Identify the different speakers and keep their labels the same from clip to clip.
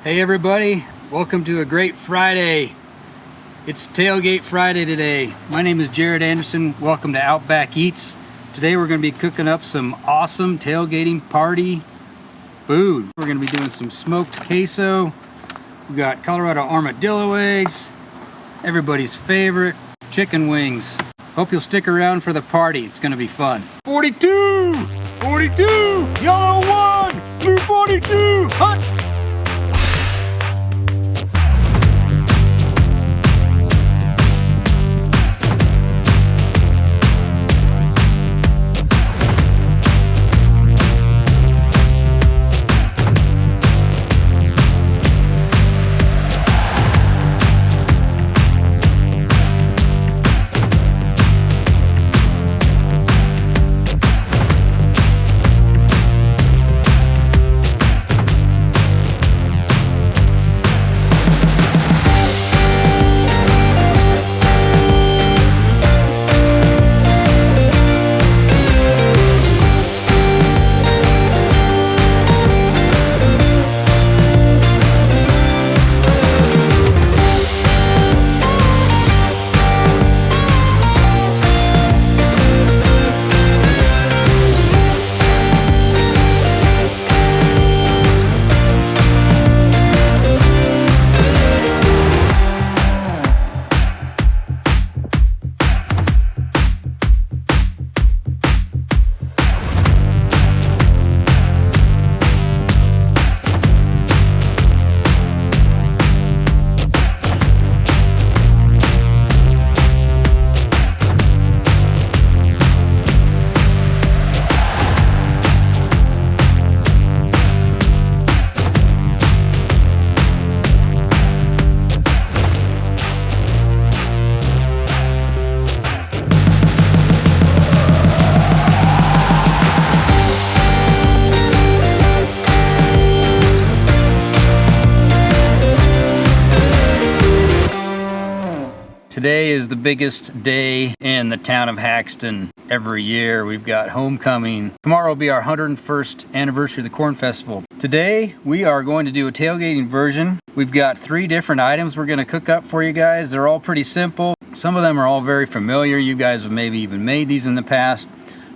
Speaker 1: Hey everybody, welcome to a great Friday. It's Tailgate Friday today. My name is Jared Anderson. Welcome to Outback Eats. Today we're going to be cooking up some awesome tailgating party food. We're going to be doing some smoked queso. We've got Colorado armadillo eggs, everybody's favorite, chicken wings. Hope you'll stick around for the party. It's going to be fun. 42! 42! Yellow 1! Blue 42! Hunt! Today is the biggest day in the town of Haxton every year. We've got homecoming. Tomorrow will be our 101st anniversary of the Corn Festival. Today we are going to do a tailgating version. We've got 3 different items we're going to cook up for you guys. They're all pretty simple. Some of them are all very familiar. You guys have maybe even made these in the past,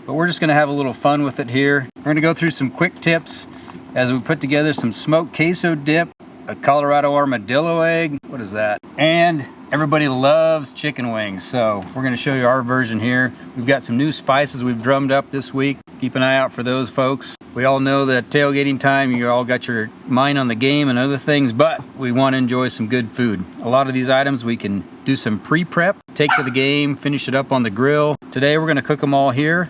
Speaker 1: but we're just going to have a little fun with it here. We're going to go through some quick tips as we put together some smoked queso dip, a Colorado armadillo egg, what is that? And everybody loves chicken wings, so we're going to show you our version here. We've got some new spices we've drummed up this week. Keep an eye out for those, folks. We all know that tailgating time, you all got your mind on the game and other things, but we want to enjoy some good food. A lot of these items we can do some pre-prep, take to the game, finish it up on the grill. Today we're going to cook them all here,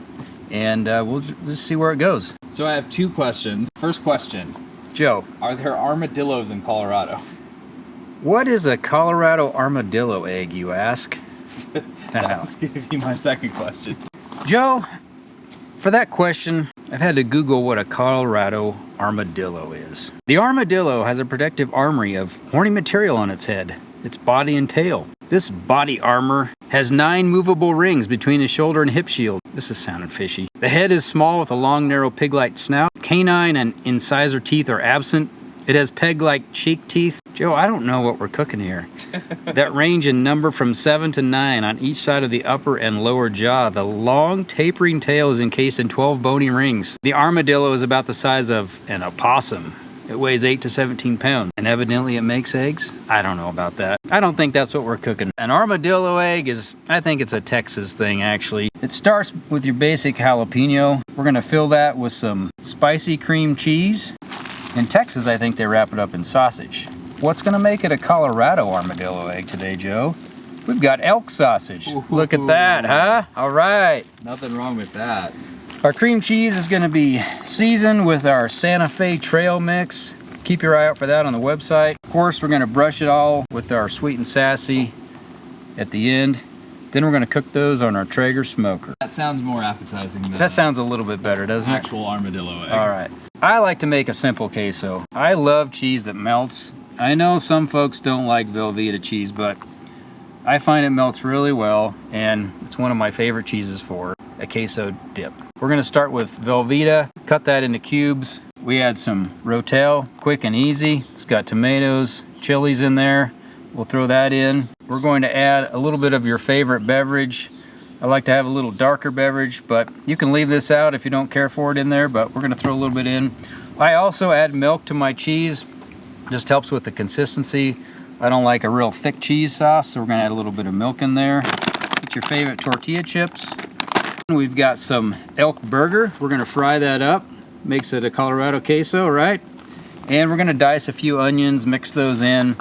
Speaker 1: and we'll just see where it goes.
Speaker 2: So I have 2 questions. First question.
Speaker 1: Joe.
Speaker 2: Are there armadillos in Colorado?
Speaker 1: What is a Colorado armadillo egg, you ask?
Speaker 2: That's going to be my second question.
Speaker 1: Joe, for that question, I've had to Google what a Colorado armadillo is. The armadillo has a protective armory of horny material on its head, its body and tail. This body armor has 9 movable rings between the shoulder and hip shield. This is sounding fishy. The head is small with a long, narrow pig-like snout. Canine and incisor teeth are absent. It has peg-like cheek teeth. Joe, I don't know what we're cooking here. That range in number from 7 to 9 on each side of the upper and lower jaw. The long, tapering tail is encased in 12 bony rings. The armadillo is about the size of an opossum. It weighs 8 to 17 pounds, and evidently it makes eggs? I don't know about that. I don't think that's what we're cooking. An armadillo egg is, I think it's a Texas thing, actually. It starts with your basic jalapeno. We're gonna fill that with some spicy cream cheese. In Texas, I think they wrap it up in sausage. What's gonna make it a Colorado armadillo egg today, Joe? We've got elk sausage. Ooh. Look at that, huh? All right.
Speaker 2: Nothing wrong with that.
Speaker 1: Our cream cheese is gonna be seasoned with our Santa Fe trail mix. Keep your eye out for that on the website. Of course, we're gonna brush it all with our sweet and sassy at the end. Then we're gonna cook those on our Traeger smoker.
Speaker 2: That sounds more appetizing than
Speaker 1: that sounds a little bit better, doesn't it?
Speaker 2: Actual armadillo egg.
Speaker 1: All right. I like to make a simple queso. I love cheese that melts. I know some folks don't like Velveeta cheese, but I find it melts really well, and it's one of my favorite cheeses for a queso dip. We're gonna start with Velveeta, cut that into cubes. We add some Rotel, quick and easy. It's got tomatoes, chilies in there. We'll throw that in. We're going to add a little bit of your favorite beverage. I like to have a little darker beverage, but you can leave this out if you don't care for it in there, but we're gonna throw a little bit in. I also add milk to my cheese. Just helps with the consistency. I don't like a real thick cheese sauce, so we're gonna add a little bit of milk in there. Get your favorite tortilla chips. We've got some elk burger. We're gonna fry that up. Makes it a Colorado queso, right? And we're gonna dice a few onions, mix those in.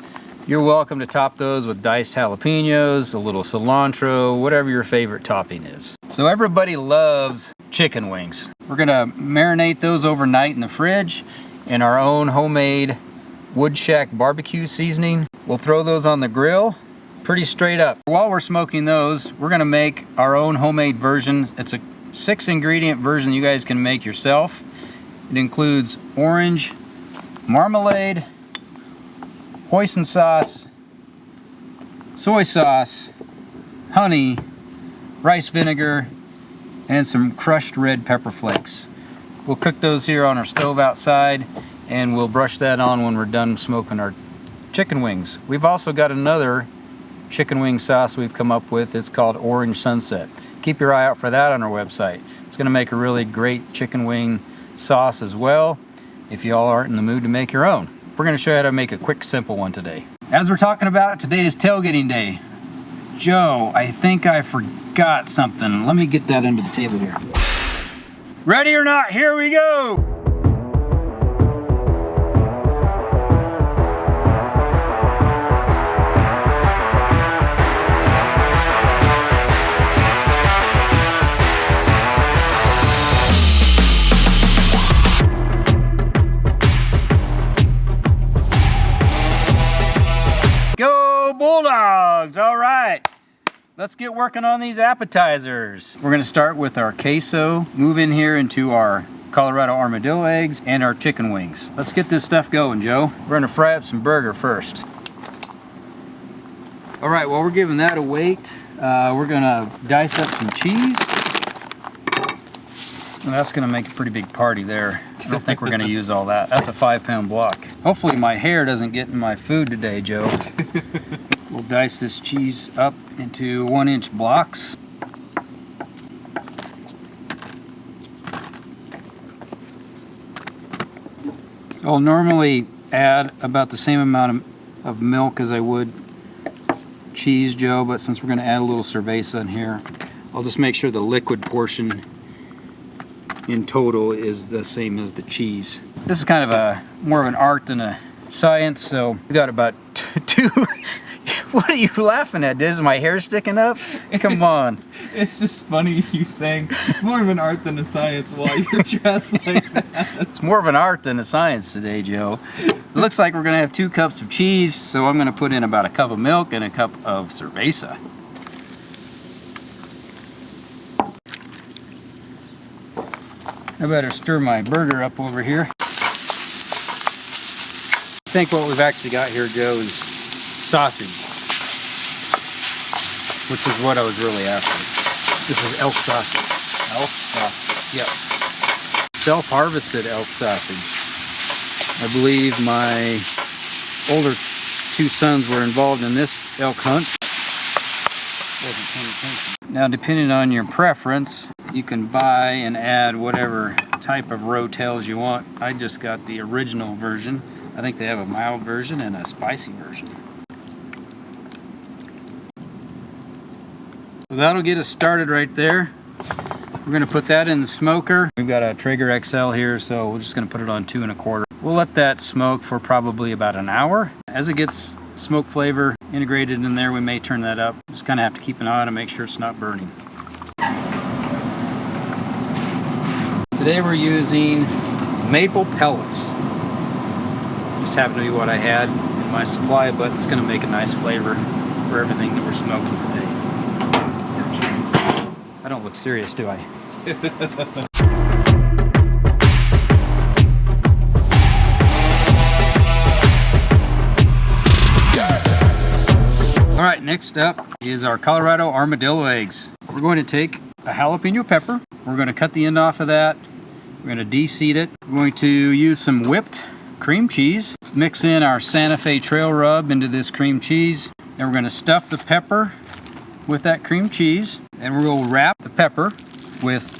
Speaker 1: You're welcome to top those with diced jalapenos, a little cilantro, whatever your favorite topping is. So everybody loves chicken wings. We're gonna marinate those overnight in the fridge in our own homemade Wood Shack barbecue seasoning. We'll throw those on the grill pretty straight up. While we're smoking those, we're gonna make our own homemade version. It's a 6-ingredient version you guys can make yourself. It includes orange marmalade, hoisin sauce, soy sauce, honey, rice vinegar, and some crushed red pepper flakes. We'll cook those here on our stove outside, and we'll brush that on when we're done smoking our chicken wings. We've also got another chicken wing sauce we've come up with. It's called Orange Sunset. Keep your eye out for that on our website. It's gonna make a really great chicken wing sauce as well, if y'all aren't in the mood to make your own. We're gonna show you how to make a quick, simple one today. As we're talking about, today is tailgating day. Joe, I think I forgot something. Let me get that under the table here. Ready or not, here we go! Go Bulldogs! All right, let's get working on these appetizers. We're gonna start with our queso, move in here into our Colorado armadillo eggs and our chicken wings. Let's get this stuff going, Joe. We're gonna fry up some burger first. All right, while we're giving that a wait, we're gonna dice up some cheese. Well, that's gonna make a pretty big party there. I don't think we're gonna use all that. That's a 5-pound block. Hopefully my hair doesn't get in my food today, Joe. We'll dice this cheese up into 1-inch blocks. I'll normally add about the same amount of milk as I would cheese, Joe, but since we're gonna add a little cerveza in here, I'll just make sure the liquid portion in total is the same as the cheese. This is kind of more of an art than a science, so we got about two. What are you laughing at? Is my hair sticking up? Come on.
Speaker 2: It's just funny you saying it's more of an art than a science while you're dressed like that.
Speaker 1: It's more of an art than a science today, Joe. It looks like we're gonna have 2 cups of cheese, so I'm gonna put in about a cup of milk and a cup of cerveza. I better stir my burger up over here. I think what we've actually got here, Joe, is sausage, which is what I was really after. This is elk sausage.
Speaker 2: Elk sausage.
Speaker 1: Yep. Self-harvested elk sausage. I believe my older 2 sons were involved in this elk hunt. Wasn't paying attention. Now, depending on your preference, you can buy and add whatever type of Rotels you want. I just got the original version. I think they have a mild version and a spicy version. So that'll get us started right there. We're gonna put that in the smoker. We've got a Traeger XL here, so we're just gonna put it on 2 1/4. We'll let that smoke for probably about an hour. As it gets smoke flavor integrated in there, we may turn that up. Just kind of have to keep an eye on it to make sure it's not burning. Today we're using maple pellets. Just happened to be what I had in my supply, but it's going to make a nice flavor for everything that we're smoking today. I don't look serious, do I? All right, next up is our Colorado armadillo eggs. We're going to take a jalapeno pepper. We're going to cut the end off of that, We're going to de-seed it. We're going to use some whipped cream cheese. Mix in our Santa Fe trail rub into this cream cheese. Then we're going to stuff the pepper with that cream cheese. And we'll wrap the pepper with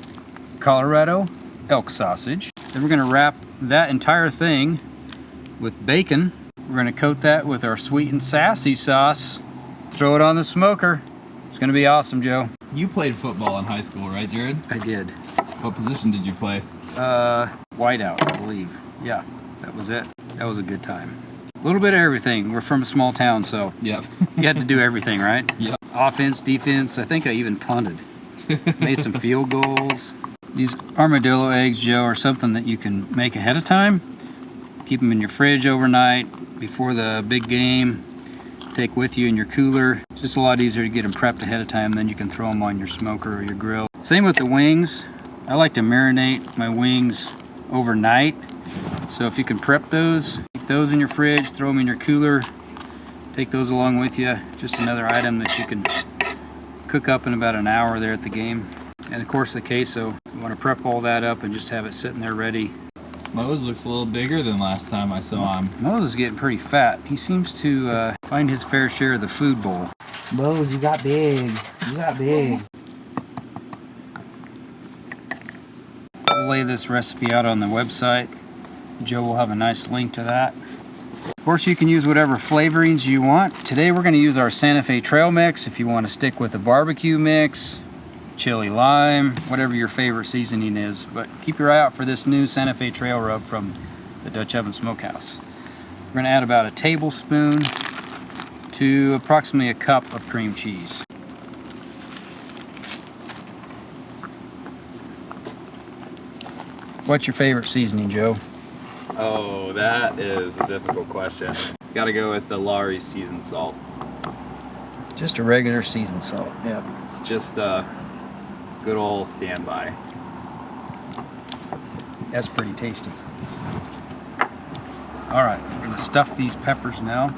Speaker 1: Colorado elk sausage. Then we're going to wrap that entire thing with bacon. We're going to coat that with our sweet and sassy sauce. Throw it on the smoker. It's going to be awesome, Joe.
Speaker 2: You played football in high school, right, Jared?
Speaker 1: I did.
Speaker 2: What position did you play?
Speaker 1: Whiteout, I believe. Yeah, that was it. That was a good time. A little bit of everything. We're from a small town, so
Speaker 2: Yep.
Speaker 1: you had to do everything, right?
Speaker 2: Yep.
Speaker 1: Offense, defense. I think I even punted. Made some field goals. These armadillo eggs, Joe, are something that you can make ahead of time. Keep them in your fridge overnight before the big game. Take with you in your cooler. It's just a lot easier to get them prepped ahead of time, then you can throw them on your smoker or your grill. Same with the wings. I like to marinate my wings overnight. So if you can prep those, keep those in your fridge, throw them in your cooler, take those along with you. Just another item that you can cook up in about an hour there at the game. And of course the queso. You want to prep all that up and just have it sitting there ready.
Speaker 2: Mose looks a little bigger than last time I saw him.
Speaker 1: Mose is getting pretty fat. He seems to find his fair share of the food bowl.
Speaker 3: Mose, you got big. You got big.
Speaker 1: We'll lay this recipe out on the website. Joe will have a nice link to that. Of course, you can use whatever flavorings you want. Today we're going to use our Santa Fe trail mix. If you want to stick with a barbecue mix, chili lime, whatever your favorite seasoning is. But keep your eye out for this new Santa Fe trail rub from the Dutch Oven Smokehouse. We're going to add about a tablespoon to approximately a cup of cream cheese. What's your favorite seasoning, Joe?
Speaker 4: Oh, that is a difficult question. Gotta go with the Lawry's seasoned salt.
Speaker 1: Just a regular seasoned salt. Yeah.
Speaker 4: It's just a good old standby.
Speaker 1: That's pretty tasty. All right, we're gonna stuff these peppers now.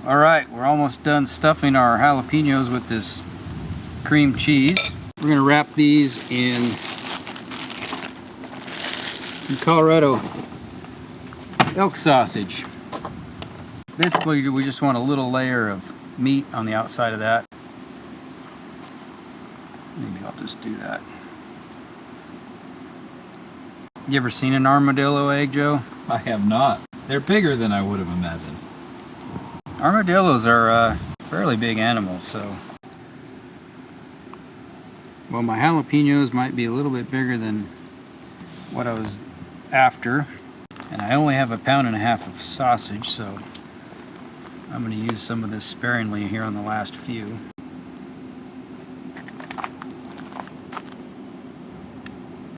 Speaker 1: All right, we're almost done stuffing our jalapenos with this cream cheese. We're gonna wrap these in some Colorado elk sausage. Basically, we just want a little layer of meat on the outside of that. Maybe I'll just do that. You ever seen an armadillo egg, Joe?
Speaker 2: I have not. They're bigger than I would have imagined.
Speaker 1: Armadillos are fairly big animals, so. Well, my jalapenos might be a little bit bigger than what I was after. And I only have 1.5 pounds of sausage, so I'm going to use some of this sparingly here on the last few.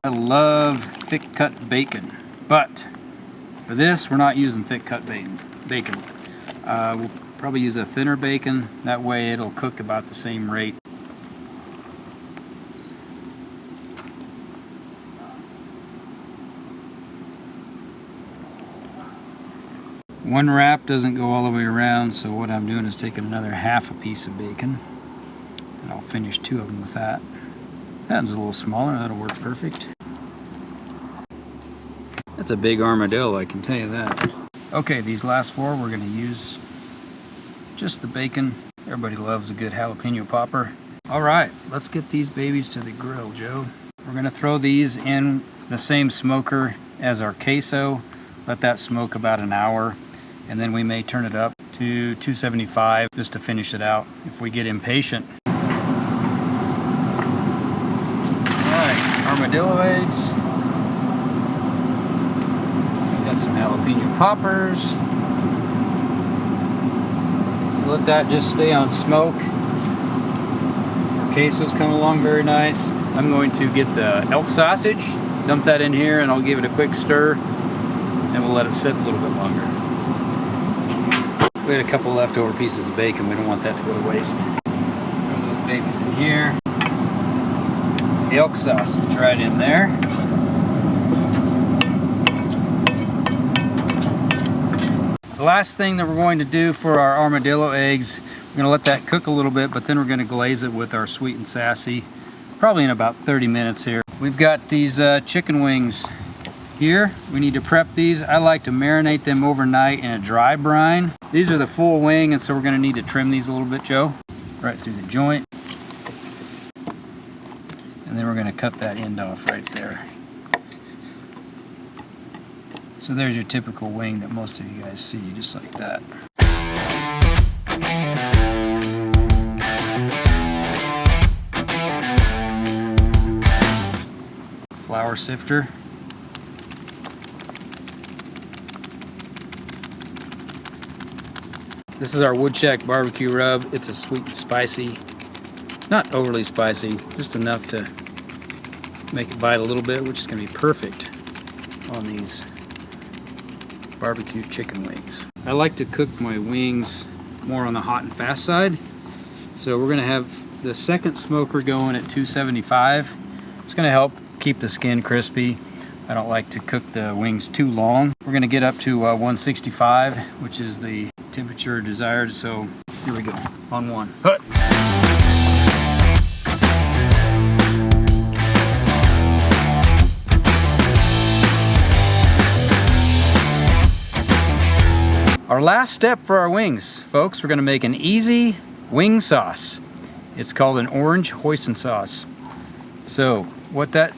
Speaker 1: I love thick cut bacon, but for this we're not using thick cut bacon. We'll probably use a thinner bacon, that way it'll cook about the same rate. One wrap doesn't go all the way around, so what I'm doing is taking another 1/2 piece of bacon, and I'll finish 2 of them with that. That one's a little smaller, that'll work perfect. That's a big armadillo, I can tell you that. Okay, these last 4 we're going to use just the bacon. Everybody loves a good jalapeno popper. All right, let's get these babies to the grill, Joe. We're going to throw these in the same smoker as our queso. Let that smoke about an hour, and then we may turn it up to 275 just to finish it out if we get impatient. All right, armadillo eggs. Got some jalapeno poppers. Let that just stay on smoke. Our queso's come along very nice. I'm going to get the elk sausage, dump that in here, and I'll give it a quick stir, and we'll let it sit a little bit longer. We had a couple leftover pieces of bacon. We don't want that to go to waste. Throw those babies in here. The elk sausage right in there. The last thing that we're going to do for our armadillo eggs, we're going to let that cook a little bit, but then we're going to glaze it with our sweet and sassy, probably in about 30 minutes here. We've got these chicken wings here. We need to prep these. I like to marinate them overnight in a dry brine. These are the full wing, and so we're going to need to trim these a little bit, Joe, right through the joint. And then we're going to cut that end off right there. So there's your typical wing that most of you guys see, just like that. Flour sifter. This is our Wood Shack barbecue rub. It's a sweet and spicy, not overly spicy, just enough to make it bite a little bit, which is going to be perfect on these barbecue chicken wings. I like to cook my wings more on the hot and fast side. So we're going to have the second smoker going at 275. It's going to help keep the skin crispy. I don't like to cook the wings too long. We're going to get up to 165, which is the temperature desired. So here we go, on one. Hut. Our last step for our wings, folks, we're going to make an easy wing sauce. It's called an orange hoisin sauce. So what that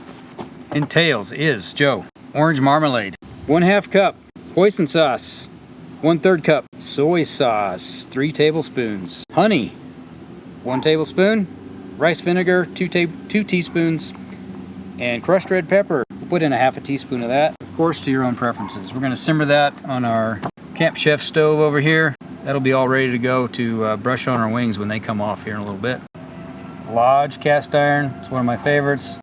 Speaker 1: entails is, Joe, orange marmalade, 1/2 cup hoisin sauce, 1/3 cup soy sauce, 3 tablespoons, honey, 1 tablespoon, rice vinegar, 2 teaspoons, and crushed red pepper. We'll put in 1/2 teaspoon of that, of course, to your own preferences. We're going to simmer that on our Camp Chef stove over here. That'll be all ready to go to brush on our wings when they come off here in a little bit. Lodge cast iron, it's one of my favorites.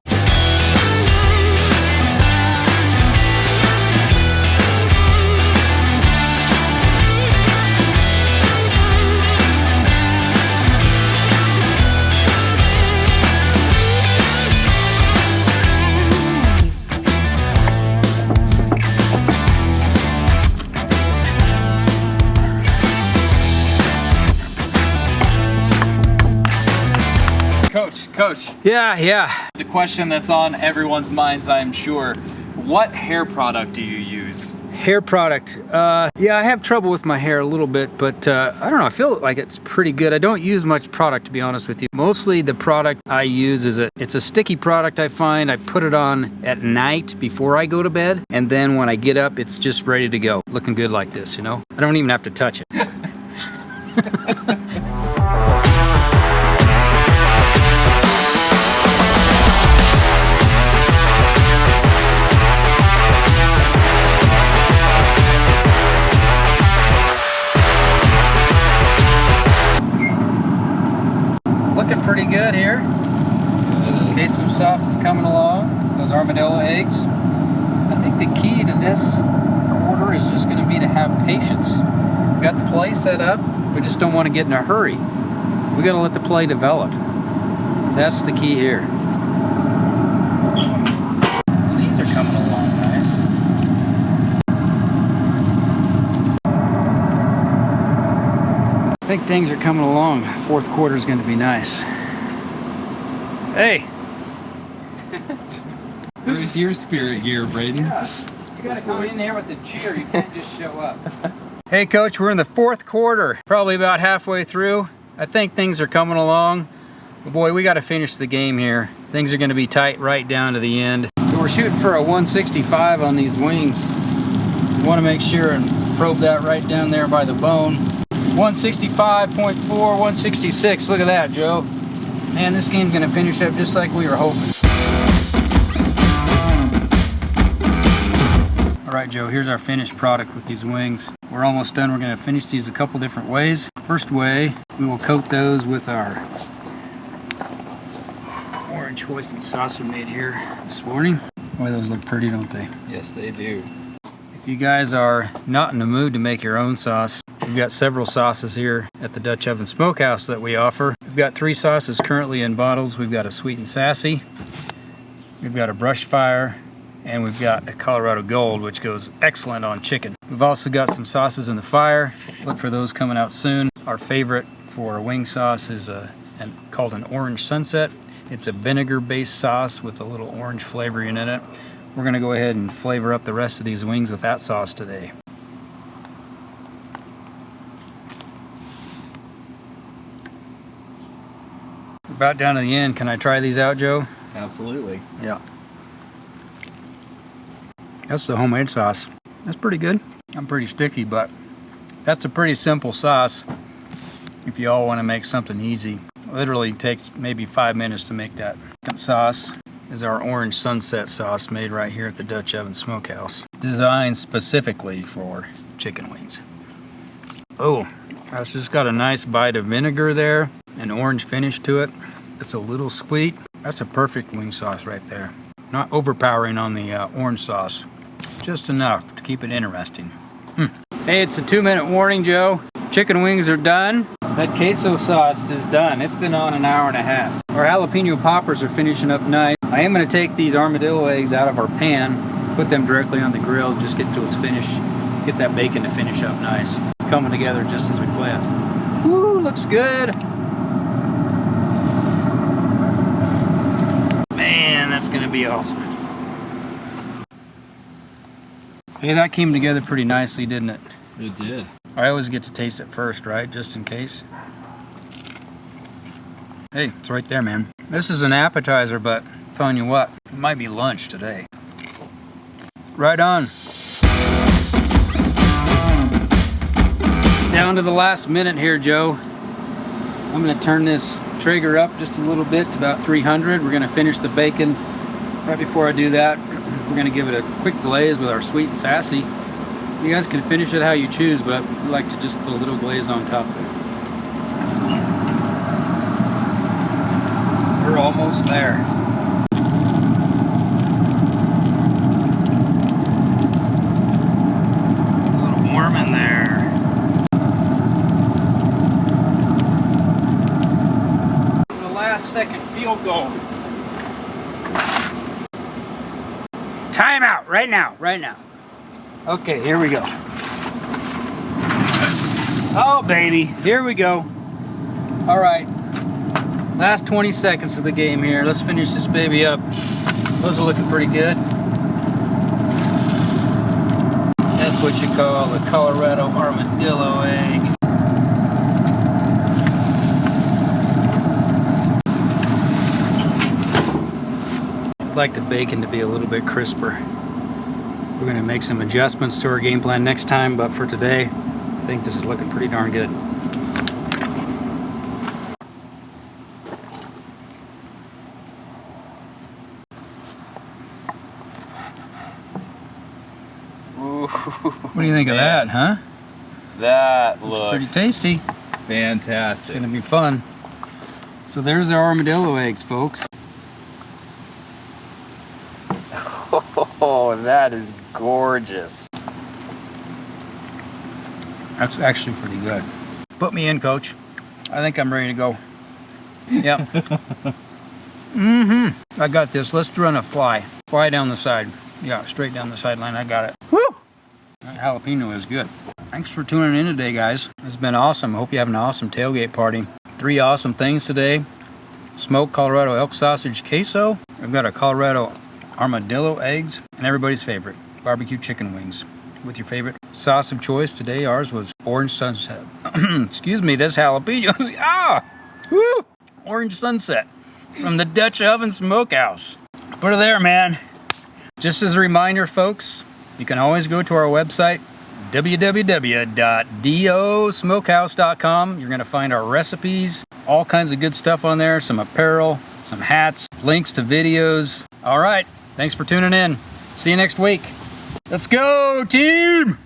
Speaker 4: Coach.
Speaker 1: Yeah.
Speaker 4: The question that's on everyone's minds, I'm sure. What hair product do you use?
Speaker 1: Hair product. Yeah, I have trouble with my hair a little bit, but I don't know, I feel like it's pretty good. I don't use much product, to be honest with you. Mostly the product I use is it's a sticky product, I find. I put it on at night before I go to bed, and then when I get up, it's just ready to go. Looking good like this, you know? I don't even have to touch it. Looking pretty good here. Queso sauce is coming along. Those armadillo eggs. I think the key to this quarter is just going to be to have patience. We got the play set up. We just don't want to get in a hurry. We got to let the play develop. That's the key here. Well, these are coming along nice. I think things are coming along. Fourth quarter is going to be nice. Hey!
Speaker 2: Where's your spirit gear, Braden?
Speaker 1: Yeah, you got to come in there with the cheer. You can't just show up. Hey, Coach, we're in the fourth quarter. Probably about halfway through. I think things are coming along. But boy, we got to finish the game here. Things are going to be tight right down to the end. So we're shooting for a 165 on these wings. Want to make sure and probe that right down there by the bone. 165.4, 166. Look at that, Joe. Man, this game's gonna finish up just like we were hoping. All right, Joe, here's our finished product with these wings. We're almost done. We're gonna finish these a couple different ways. First way, we will coat those with our orange hoisin sauce we made here this morning. Boy, those look pretty, don't they?
Speaker 4: Yes, they do.
Speaker 1: If you guys are not in the mood to make your own sauce, we've got several sauces here at the Dutch Oven Smokehouse that we offer. We've got 3 sauces currently in bottles. We've got a sweet and sassy, we've got a brush fire, And we've got a Colorado Gold, which goes excellent on chicken. We've also got some sauces in the fire. Look for those coming out soon. Our favorite for wing sauce is called an Orange Sunset. It's a vinegar-based sauce with a little orange flavoring in it. We're gonna go ahead and flavor up the rest of these wings with that sauce today. About down to the end. Can I try these out, Joe?
Speaker 4: Absolutely.
Speaker 1: Yeah. That's the homemade sauce. That's pretty good. I'm pretty sticky, but that's a pretty simple sauce if you all want to make something easy. Literally takes maybe 5 minutes to make that. Second sauce is our Orange Sunset sauce made right here at the Dutch Oven Smokehouse. Designed specifically for chicken wings. Oh, that's just got a nice bite of vinegar there, an orange finish to it. It's a little sweet. That's a perfect wing sauce right there. Not overpowering on the orange sauce. Just enough to keep it interesting. Hey, it's a 2-minute warning, Joe. Chicken wings are done. That queso sauce is done. It's been on an hour and a half. Our jalapeno poppers are finishing up nice. I am going to take these armadillo eggs out of our pan, put them directly on the grill, just get to its finish, get that bacon to finish up nice. It's coming together just as we planned. Woo, looks good. Man, that's going to be awesome. Hey, that came together pretty nicely, didn't it?
Speaker 4: It did.
Speaker 1: I always get to taste it first, right? Just in case. Hey, it's right there, man. This is an appetizer, but I'm telling you what, it might be lunch today. Right on. Down to the last minute here, Joe. I'm gonna turn this Traeger up just a little bit to about 300. We're gonna finish the bacon. Right before I do that, we're gonna give it a quick glaze with our sweet and sassy. You guys can finish it how you choose, but we like to just put a little glaze on top of it. We're almost there. A little warm in there. The last second field goal. Timeout, right now, right now. Okay, here we go. Oh, baby, here we go. All right, last 20 seconds of the game here. Let's finish this baby up. Those are looking pretty good. That's what you call the Colorado armadillo egg. I'd like the bacon to be a little bit crisper. We're going to make some adjustments to our game plan next time, but for today, I think this is looking pretty darn good.
Speaker 4: Ooh,
Speaker 1: What do you think of that, huh?
Speaker 4: that looks
Speaker 1: Pretty tasty. It's
Speaker 4: fantastic.
Speaker 1: going to be fun. So there's our armadillo eggs, folks.
Speaker 4: Oh, that is gorgeous.
Speaker 1: That's actually pretty good. Put me in, coach. I think I'm ready to go. Yep. I got this. Let's run a fly. Fly down the side. Yeah, straight down the sideline. I got it. Woo! That jalapeno is good. Thanks for tuning in today, guys. It's been awesome. Hope you have an awesome tailgate party. 3 awesome things today. Smoked Colorado elk sausage queso. We've got a Colorado armadillo eggs, and everybody's favorite, barbecue chicken wings. With your favorite sauce of choice today, ours was Orange Sunset. Excuse me, this jalapenos. Ah! Woo! Orange Sunset from the Dutch Oven Smokehouse. Put it there, man. Just as a reminder, folks, you can always go to our website, www.dosmokehouse.com. You're going to find our recipes, all kinds of good stuff on there, some apparel, some hats, links to videos. All right. Thanks for tuning in. See you next week. Let's go, team!